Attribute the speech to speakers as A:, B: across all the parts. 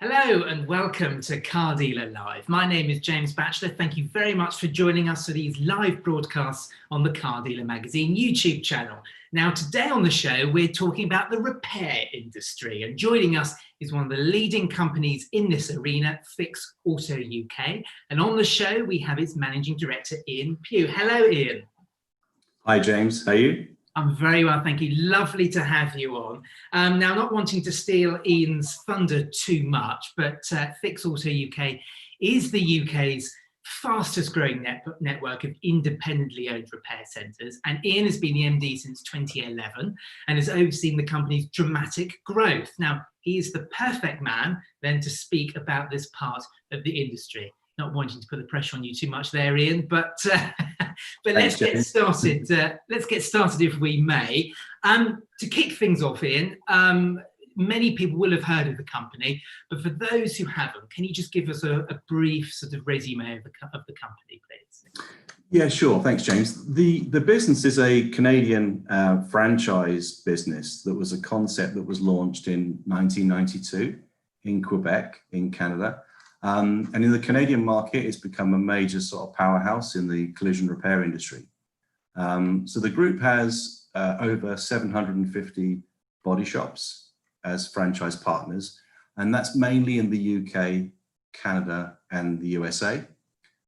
A: Hello and welcome to Car Dealer Live. My name is James Batchelor. Thank you very much for joining us for these live broadcasts on the Car Dealer Magazine YouTube channel. Now, today on the show, we're talking about the repair industry, and joining us is one of the leading companies in this arena, Fix Auto UK. And on the show, we have its Managing Director, Ian Pugh. Hello, Ian.
B: Hi, James. How are you?
A: I'm very well, thank you. Lovely to have you on. Now, not wanting to steal Ian's thunder too much, but Fix Auto UK is the UK's fastest growing network of independently owned repair centres. And Ian has been the MD since 2011 and has overseen the company's dramatic growth. Now, he is the perfect man then to speak about this part of the industry. Not wanting to put the pressure on you too much there, Ian, but let's get started. Let's get started if we may. To kick things off, Ian, many people will have heard of the company, but for those who haven't, can you just give us a brief sort of resume of the company, please?
B: Yeah, sure. Thanks, James. The business is a Canadian franchise business that was a concept that was launched in 1992 in Quebec, in Canada. And in the Canadian market, it's become a major sort of powerhouse in the collision repair industry. So the group has over 750 body shops as franchise partners, and that's mainly in the UK, Canada, and the USA.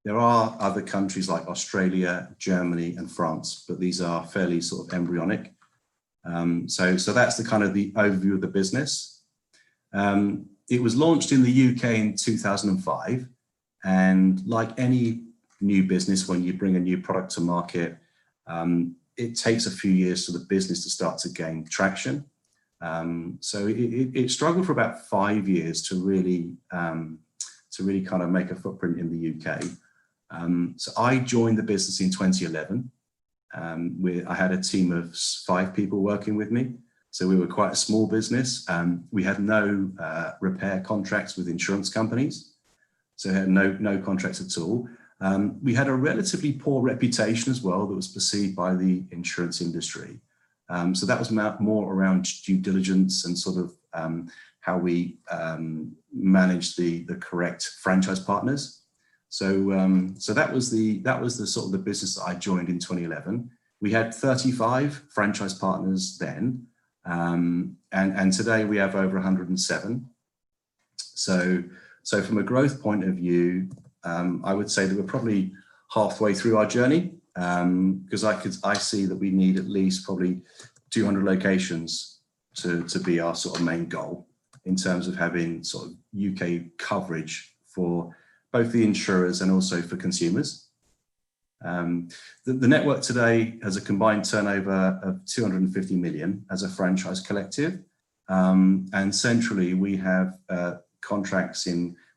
B: There are other countries like Australia, Germany, and France, but these are fairly sort of embryonic. So that's the kind of the overview of the business. It was launched in the UK in 2005, and like any new business, when you bring a new product to market, it takes a few years for the business to start to gain traction. So it struggled for about 5 years to really kind of make a footprint in the UK. So I joined the business in 2011. I had a team of 5 people working with me. So we were quite a small business. We had no repair contracts with insurance companies. So we had no contracts at all. We had a relatively poor reputation as well that was perceived by the insurance industry. So that was more around due diligence and sort of how we managed the correct franchise partners. So that was the sort of the business that I joined in 2011. We had 35 franchise partners then. And today we have over 107. So from a growth point of view, I would say that we're probably halfway through our journey, because I see that we need at least probably 200 locations to be our sort of main goal in terms of having sort of UK coverage for both the insurers and also for consumers. The network today has a combined turnover of 250 million as a franchise collective. And centrally, we have contracts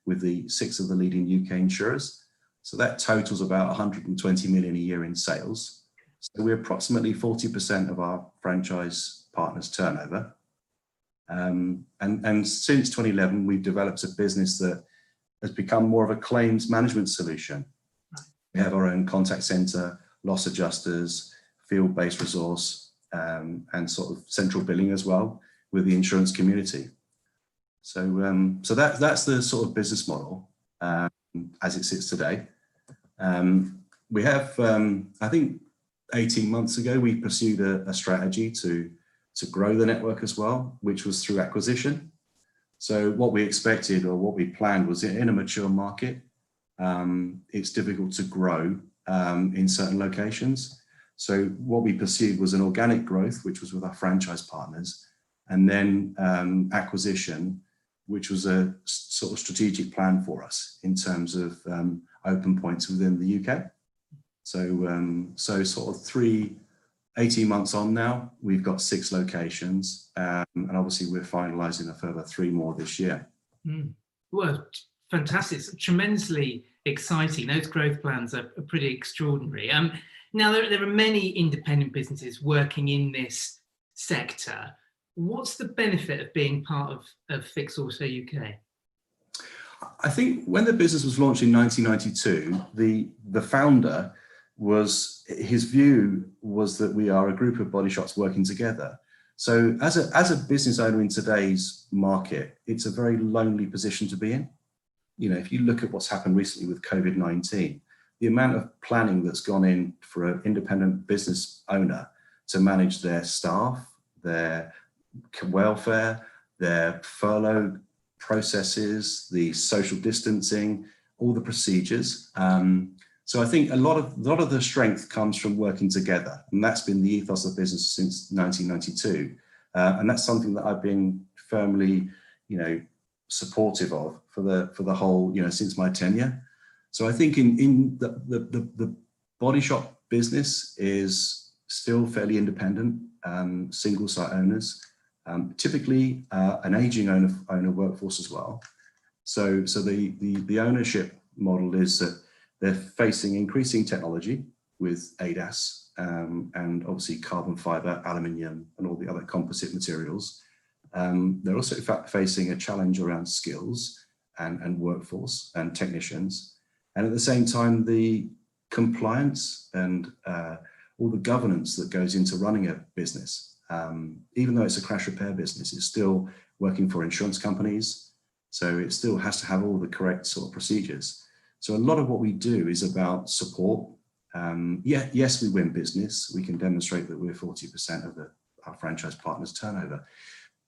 B: with the 6 of the leading UK insurers. So that totals about 120 million a year in sales. So we're approximately 40% of our franchise partners' turnover. And since 2011, we've developed a business that has become more of a claims management solution. We have our own contact center, loss adjusters, field-based resource, and sort of central billing as well with the insurance community. So that's the sort of business model as it sits today. We have, I think 18 months ago, we pursued a strategy to grow the network as well, which was through acquisition. So what we expected or what we planned was in a mature market, it's difficult to grow in certain locations. So what we pursued was an organic growth, which was with our franchise partners, and then acquisition, which was a sort of strategic plan for us in terms of open points within the UK. So sort of 18 months on now, we've got 6 locations, and obviously we're finalising a further 3 more this year.
A: Well, fantastic. It's tremendously exciting. Those growth plans are pretty extraordinary. Now, there are many independent businesses working in this sector. What's the benefit of being part of Fix Auto UK?
B: I think when the business was launched in 1992, the founder his view was that we are a group of body shops working together. So as a business owner in today's market, it's a very lonely position to be in. You know, if you look at what's happened recently with COVID-19, the amount of planning that's gone in for an independent business owner to manage their staff, their welfare, their furlough processes, the social distancing, all the procedures. So I think a lot of the strength comes from working together, and that's been the ethos of business since 1992, and that's something that I've been firmly, supportive of for the whole, since my tenure. So I think in the body shop business is still fairly independent, single site owners, typically an aging owner workforce as well. So the ownership model is that they're facing increasing technology with ADAS and obviously carbon fiber, aluminium, and all the other composite materials. They're also facing a challenge around skills and workforce and technicians. And at the same time, the compliance and all the governance that goes into running a business. Even though it's a crash repair business, it's still working for insurance companies. So it still has to have all the correct sort of procedures. So a lot of what we do is about support. Yes, we win business. We can demonstrate that we're 40% of our franchise partners' turnover,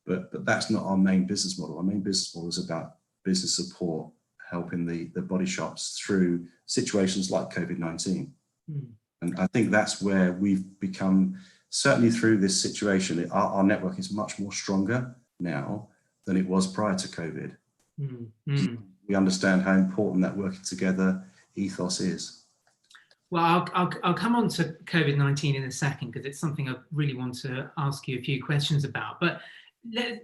B: but that's not our main business model. Our main business model is about business support, helping the body shops through situations like COVID-19. And I think that's where we've become, certainly through this situation, our network is much more stronger now than it was prior to COVID. We understand how important that working together ethos is.
A: Well, I'll come on to COVID-19 in a second, because it's something I really want to ask you a few questions about. But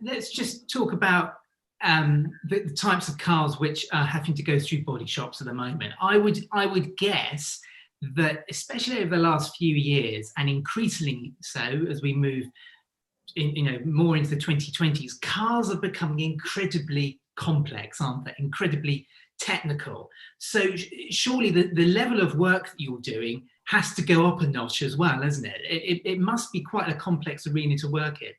A: let's just talk about the types of cars which are having to go through body shops at the moment. I would guess that, especially over the last few years, and increasingly so as we move more into the 2020s, cars are becoming incredibly complex, aren't they? Incredibly technical. So surely the level of work that you're doing has to go up a notch as well, hasn't it? It must be quite a complex arena to work in.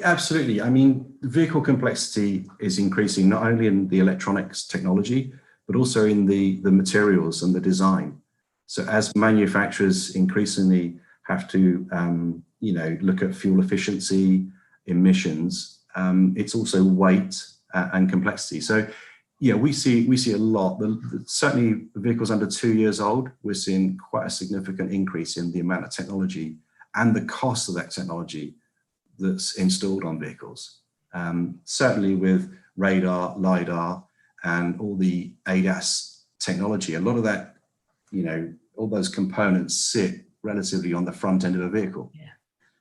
B: Absolutely. I mean, vehicle complexity is increasing not only in the electronics technology, but also in the materials and the design. So as manufacturers increasingly have to, look at fuel efficiency, emissions, it's also weight and complexity. So, yeah, we see a lot. Certainly, vehicles under 2 years old, we're seeing quite a significant increase in the amount of technology and the cost of that technology that's installed on vehicles. Certainly with radar, LiDAR, and all the ADAS technology, a lot of that, all those components sit relatively on the front end of a vehicle.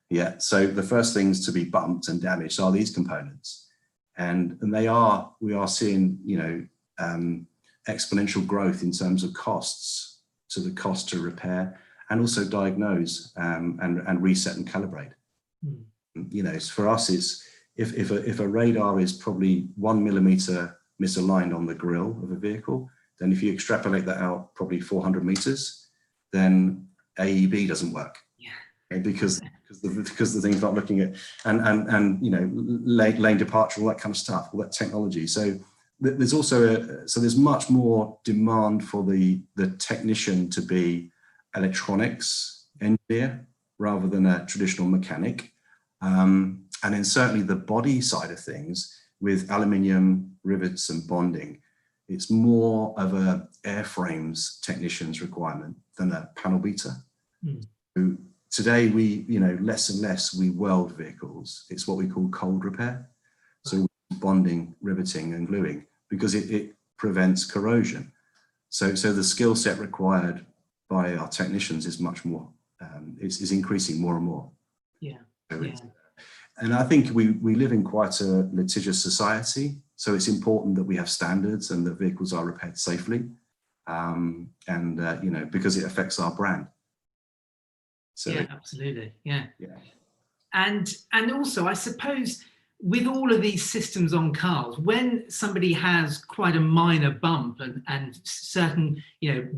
B: Yeah. So the first things to be bumped and damaged are these components, and we are seeing, exponential growth in terms of costs, to the cost to repair and also diagnose and reset and calibrate. For us, it's if a radar is probably 1 millimeter misaligned on the grille of a vehicle, then if you extrapolate that out probably 400 meters, then AEB doesn't work. Because the thing's not looking at and lane departure, all that kind of stuff, all that technology. So there's also there's much more demand for the technician to be electronics engineer rather than a traditional mechanic. And then certainly the body side of things with aluminium rivets and bonding, it's more of a airframes technician's requirement than a panel beater. So today we, less and less we weld vehicles. It's what we call cold repair. So bonding, riveting and gluing, because it prevents corrosion. So the skill set required by our technicians is much more, is increasing more and more. And I think we live in quite a litigious society, so it's important that we have standards and that vehicles are repaired safely, because it affects our brand. So
A: absolutely, and also, I suppose, with all of these systems on cars, when somebody has quite a minor bump and certain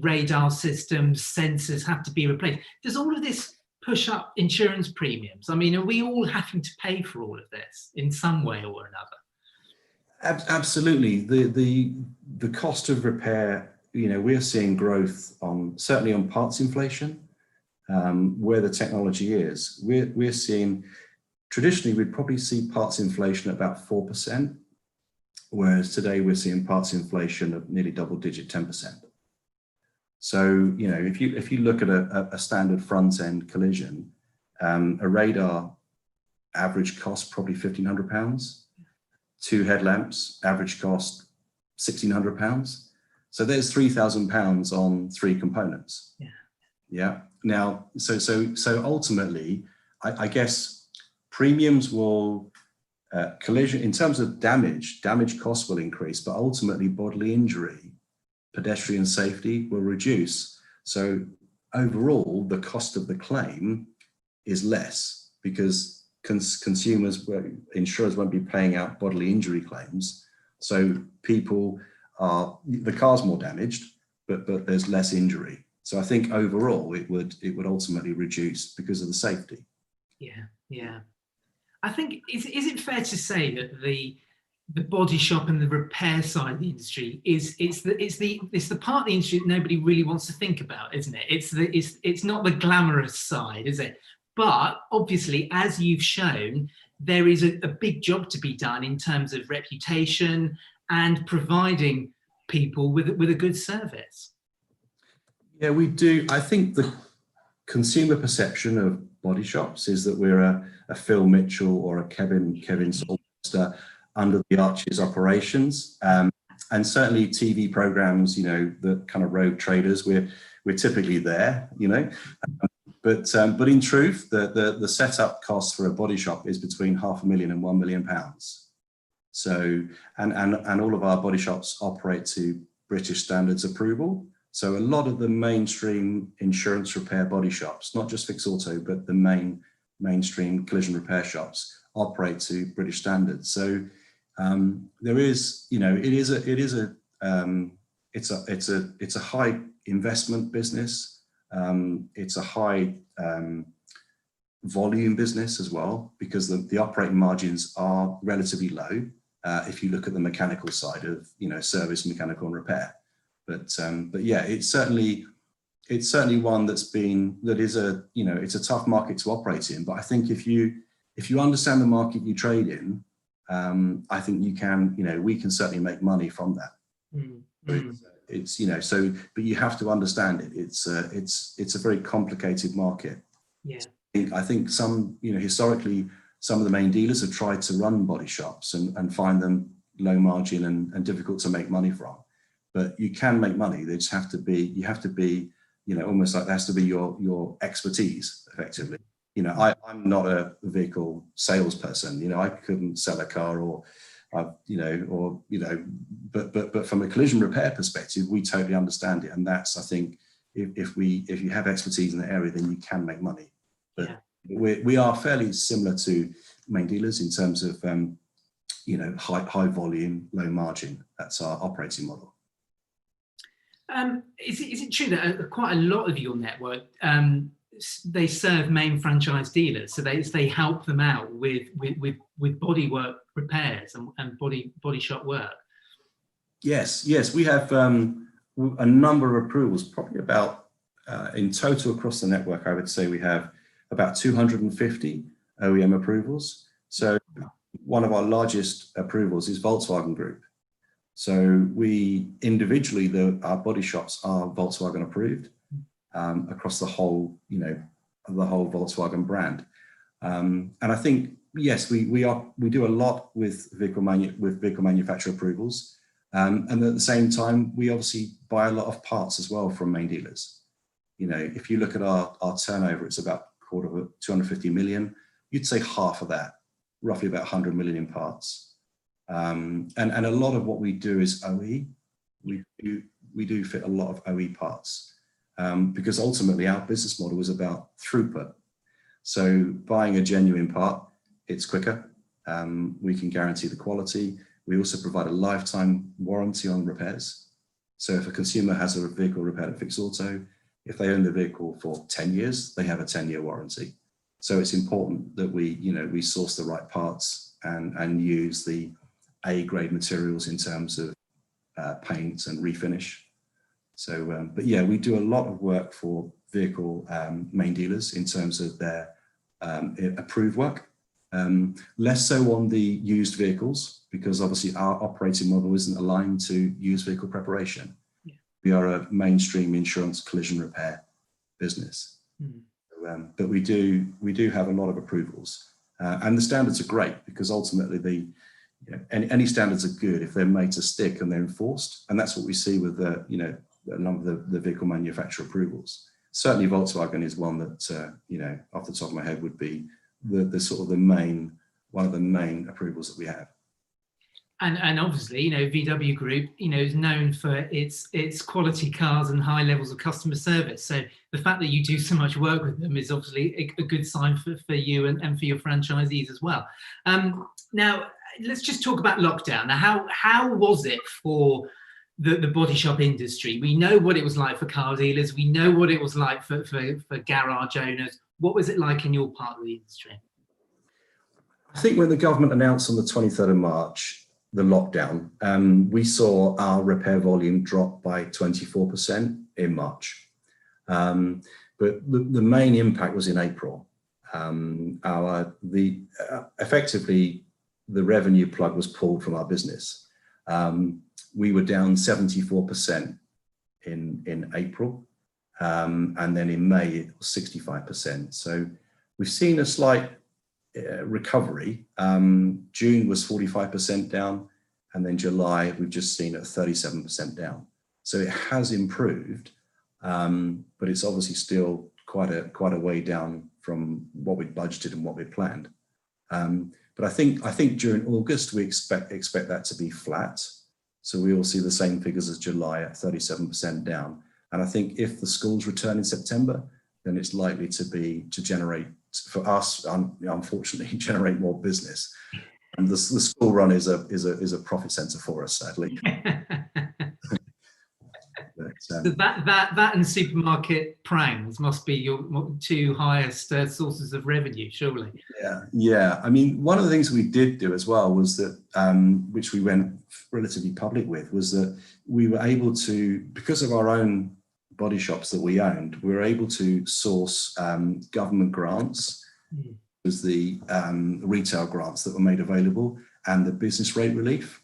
A: radar systems, sensors have to be replaced, does all of this push up insurance premiums? I mean, are we all having to pay for all of this in some way or another?
B: Absolutely. The cost of repair, we're seeing growth certainly on parts inflation, where the technology is. We're seeing, traditionally, we'd probably see parts inflation at about 4%, whereas today we're seeing parts inflation of nearly double-digit 10%. So, if you look at a standard front-end collision, a radar average cost probably £1,500. 2 headlamps, average cost £1,600. So there's £3,000 on 3 components. Yeah. Now, so ultimately, I guess premiums will collision in terms of damage costs will increase, but ultimately bodily injury, pedestrian safety will reduce. So overall, the cost of the claim is less because insurers won't be paying out bodily injury claims. So the car's more damaged, but there's less injury. So I think overall it would ultimately reduce because of the safety.
A: Yeah. I think, is it fair to say that the body shop and the repair side of the industry it's the part of the industry that nobody really wants to think about, isn't it? It's not the glamorous side, is it? But obviously, as you've shown, there is a big job to be done in terms of reputation and providing people with a good service.
B: Yeah, we do. I think the consumer perception of body shops is that we're a Phil Mitchell or a Kevin Sylvester under the Arches operations, and certainly TV programs. The kind of rogue traders. We're typically there. But in truth, the setup cost for a body shop is between £500,000 and £1 million. So, and all of our body shops operate to British standards approval. So a lot of the mainstream insurance repair body shops, not just Fix Auto, but the mainstream collision repair shops, operate to British standards. So there is, it's a high investment business. It's a high volume business as well, because the operating margins are relatively low if you look at the mechanical side of service, mechanical and repair. But yeah, it's certainly one it's a tough market to operate in. But I think if you understand the market you trade in, I think we can certainly make money from that. It's but you have to understand it. It's a very complicated market.
A: Yeah.
B: I think historically some of the main dealers have tried to run body shops and find them low margin and difficult to make money from. But you can make money. They just have to be almost like that has to be your expertise effectively. I'm not a vehicle salesperson. I couldn't sell a car but from a collision repair perspective, we totally understand it. And that's, I think, if you have expertise in the area, then you can make money. But we are fairly similar to main dealers in terms of, high volume, low margin. That's our operating model.
A: Is it true that quite a lot of your network, they serve main franchise dealers, so they help them out with bodywork repairs and body shop work? Yes,
B: we have a number of approvals, probably about in total across the network. I would say we have about 250 OEM approvals. So one of our largest approvals is Volkswagen Group. So we individually, our body shops are Volkswagen approved across the whole Volkswagen brand. And I think, yes, we do a lot with vehicle manufacturer approvals. And at the same time, we obviously buy a lot of parts as well from main dealers. If you look at our turnover, it's about 250 million. You'd say half of that, roughly about 100 million in parts. And a lot of what we do is OE. We do fit a lot of OE parts because ultimately our business model is about throughput. So buying a genuine part, it's quicker. We can guarantee the quality. We also provide a lifetime warranty on repairs. So if a consumer has a vehicle repaired at Fix Auto, If they own the vehicle for 10 years, they have a 10-year warranty. So it's important that we source the right parts and use the A-grade materials in terms of paint and refinish. So, but yeah, we do a lot of work for vehicle main dealers in terms of their approved work. Less so on the used vehicles, because obviously our operating model isn't aligned to used vehicle preparation. Yeah. We are a mainstream insurance collision repair business. But we do have a lot of approvals, and the standards are great, because ultimately any standards are good if they're made to stick and they're enforced, and that's what we see with a number of the vehicle manufacturer approvals. Certainly Volkswagen is one that off the top of my head would be one of the main approvals that we have.
A: And obviously, VW Group, is known for its quality cars and high levels of customer service. So the fact that you do so much work with them is obviously a good sign for you and for your franchisees as well. Now, let's just talk about lockdown. Now, how was it for the body shop industry? We know what it was like for car dealers. We know what it was like for garage owners. What was it like in your part of the industry?
B: I think when the government announced on the 23rd of March, the lockdown, we saw our repair volume drop by 24% in March. But the main impact was in April. Effectively, the revenue plug was pulled from our business. We were down 74% in April, and then in May it was 65%. So we've seen a slight recovery. June was 45% down, and then July we've just seen it 37% down. So it has improved, but it's obviously still quite a way down from what we'd budgeted and what we'd planned. But I think during August we expect that to be flat. So we will see the same figures as July at 37% down. And I think if the schools return in September, then it's likely to generate, for us, unfortunately, generate more business. And the school run is a profit center for us, sadly. But,
A: so that and supermarket prangs must be your two highest sources of revenue, surely.
B: Yeah. I mean, one of the things we did do as well was that, which we went relatively public with, was that we were able to, because of our own body shops that we owned, we were able to source government grants. Was the retail grants that were made available and the business rate relief.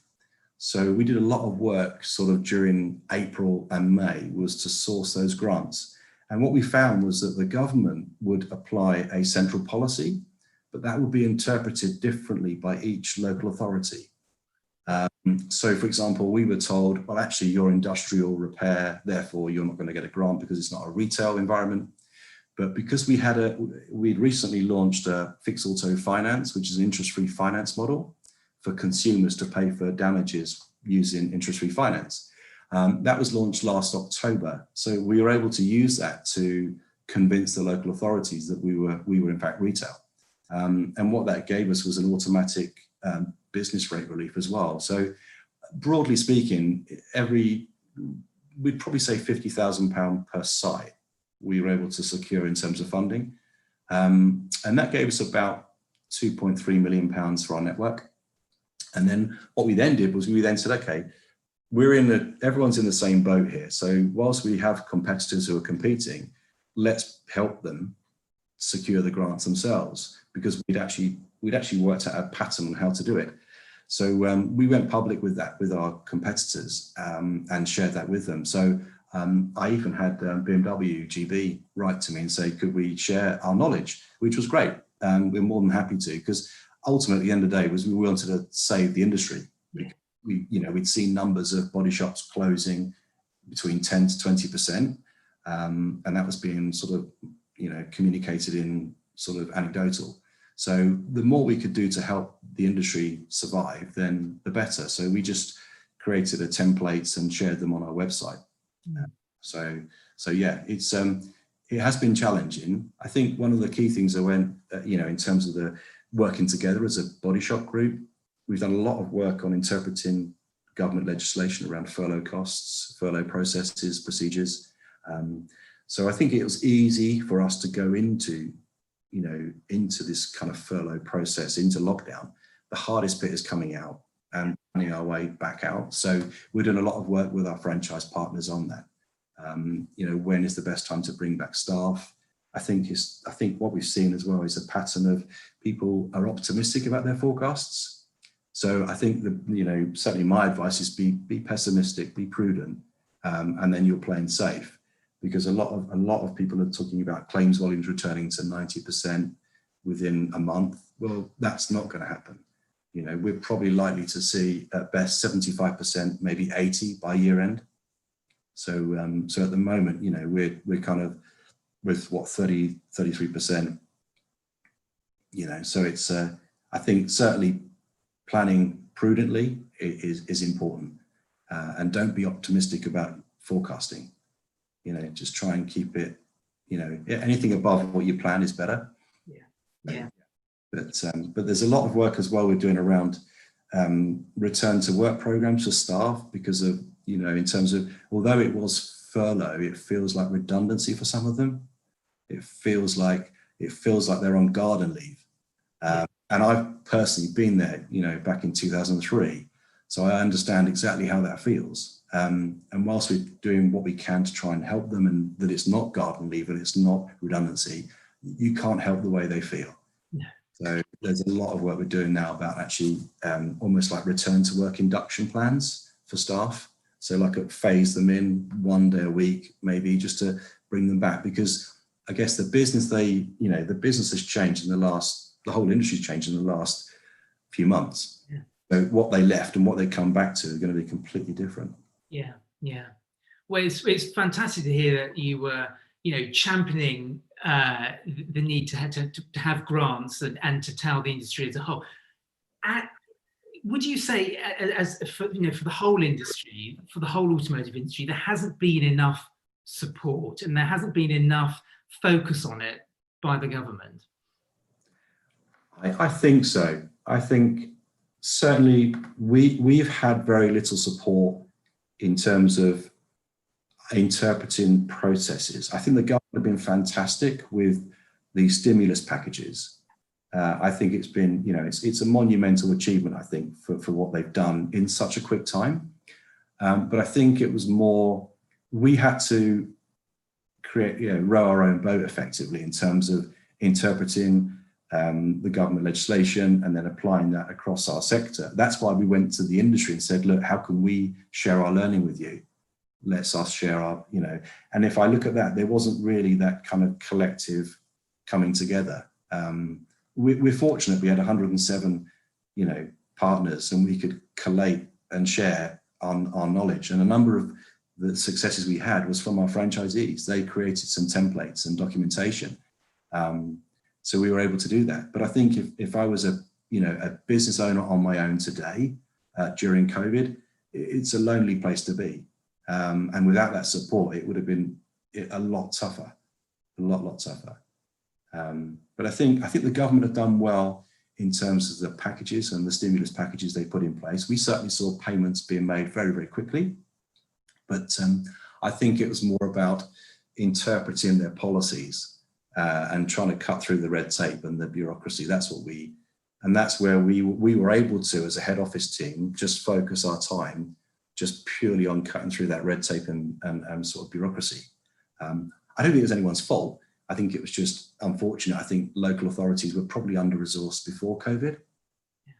B: So we did a lot of work sort of during April and May was to source those grants. And what we found was that the government would apply a central policy, but that would be interpreted differently by each local authority. So for example, we were told, well, actually you're industrial repair, therefore you're not going to get a grant because it's not a retail environment. But because we'd recently launched a fixed auto finance, which is an interest-free finance model for consumers to pay for damages using interest-free finance. That was launched last October. So we were able to use that to convince the local authorities that we were in fact retail. And what that gave us was an automatic business rate relief as well. So broadly speaking, we'd probably say £50,000 per site we were able to secure in terms of funding. And that gave us about £2.3 million for our network. And then what we then did was we then said, okay, everyone's in the same boat here. So whilst we have competitors who are competing, let's help them secure the grants themselves, because we'd actually worked out a pattern on how to do it. So we went public with that with our competitors and shared that with them. So I even had BMW GB write to me and say, could we share our knowledge, which was great. We're more than happy to, because ultimately, at the end of the day, was we wanted to save the industry. We'd seen numbers of body shops closing between 10 to 20%, and that was being sort of, communicated in sort of anecdotal. So the more we could do to help the industry survive, then the better. So we just created a templates and shared them on our website. So yeah, it has been challenging. I think one of the key things that went, in terms of the working together as a body shop group, we've done a lot of work on interpreting government legislation around furlough costs, furlough processes, procedures. So I think it was easy for us to go into, into this kind of furlough process, into lockdown. The hardest bit is coming out and finding our way back out. So we're doing a lot of work with our franchise partners on that. When is the best time to bring back staff? I think what we've seen as well is a pattern of people are optimistic about their forecasts. So I think certainly my advice is be pessimistic, be prudent, and then you're playing safe, because a lot of people are talking about claims volumes returning to 90% within a month. Well, that's not going to happen. We're probably likely to see at best 75%, maybe 80% by year end. So at the moment, we're kind of with 33%. So it's I think certainly planning prudently is important, and don't be optimistic about forecasting. Just try and keep it. Anything above what you plan is better.
A: Yeah.
B: But there's a lot of work as well we're doing around return to work programs for staff, because of in terms of, although it was furlough, it feels like redundancy for some of them. It feels like they're on garden leave. And I've personally been there, back in 2003. So I understand exactly how that feels. And whilst we're doing what we can to try and help them, and that it's not garden leave and it's not redundancy, you can't help the way they feel.
A: Yeah.
B: So there's a lot of work we're doing now about actually almost like return to work induction plans for staff. So like phase them in 1 day a week, maybe, just to bring them back, because I guess the business the business has changed the whole industry's changed in the last few months.
A: Yeah.
B: So what they left and what they come back to are going to be completely different.
A: Yeah. Well, it's fantastic to hear that you were, championing the need to have grants and to tell the industry as a whole. Would you say, for the whole industry, for the whole automotive industry, there hasn't been enough support and there hasn't been enough focus on it by the government?
B: I think so. I think certainly we've had very little support in terms of interpreting processes. I think the government have been fantastic with the stimulus packages. I think it's been, it's a monumental achievement, I think, for what they've done in such a quick time. But I think it was more, we had to create, row our own boat effectively in terms of interpreting the government legislation and then applying that across our sector. That's why we went to the industry and said, look, how can we share our learning with you? Let's us share our, and if I look at that, there wasn't really that kind of collective coming together. We're fortunate we had 107, partners, and we could collate and share our knowledge. And a number of the successes we had was from our franchisees. They created some templates and documentation. So we were able to do that. But I think if I was a business owner on my own today during COVID, it's a lonely place to be. And without that support, it would have been a lot tougher, a lot tougher. But I think the government have done well in terms of the packages and the stimulus packages they put in place. We certainly saw payments being made very, very quickly. But I think it was more about interpreting their policies and trying to cut through the red tape and the bureaucracy. That's where we were able to, as a head office team, just focus our time just purely on cutting through that red tape and sort of bureaucracy. I don't think it was anyone's fault. I think it was just unfortunate. I think local authorities were probably under-resourced before COVID. Yeah.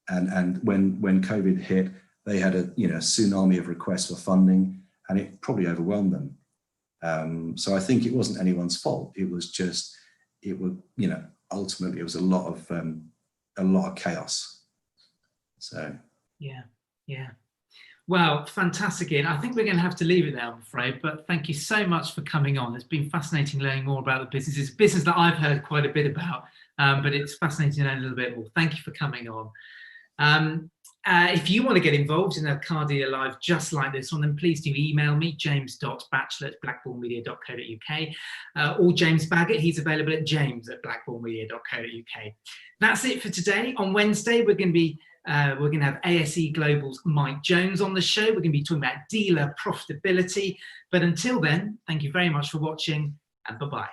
B: And when COVID hit, they had a tsunami of requests for funding, and it probably overwhelmed them. So I think it wasn't anyone's fault. It was just, ultimately it was a lot of chaos. So.
A: Yeah. Well, fantastic, Ian. I think we're going to have to leave it there, I'm afraid, but thank you so much for coming on. It's been fascinating learning more about the business. It's a business that I've heard quite a bit about, but it's fascinating to know a little bit more. Thank you for coming on. If you want to get involved in a Car Dealer Live just like this one, then please do email me, james.batchelor@blackballmedia.co.uk, or James Baggett. He's available at james@blackballmedia.co.uk. That's it for today. On Wednesday, we're going to be We're going to have ASE Global's Mike Jones on the show. We're going to be talking about dealer profitability. But until then, thank you very much for watching, and bye-bye.